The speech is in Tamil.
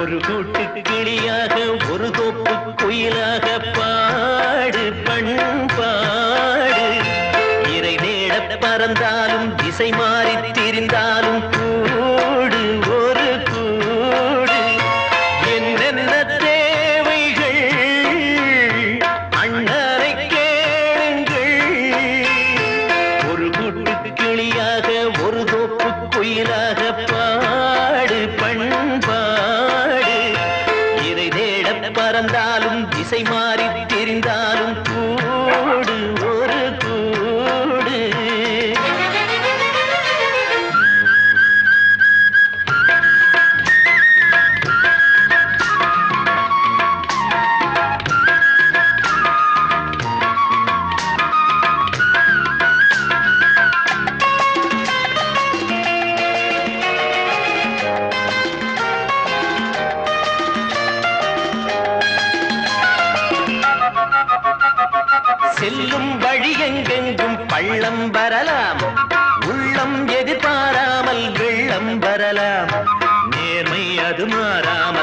ஒரு கூட்டு கிளியாக ஒரு தோப்பு குயிலாக பாடு பண்பாடு இறை தேட பறந்தாலும் திசை மாறி திரிந்தாலும் கூடு ஒரு கூடு என்னென்ன தேவைகள் அண்ணரை கேளுங்கள் ஒரு கூட்டு கிளியாக ஒரு தோப்பு குயிலாக பாடு பண்பாடு இறை தேட பறந்தாலும் திசை மாறி திரிந்தாலும் கூடு ஒரு கூடு செல்லும் வழி எங்கெங்கும் பள்ளம் வரலாம் உள்ளம் எதிர்பாராமல் வெள்ளம் வரலாம் நேர்மை அது மாறாமல்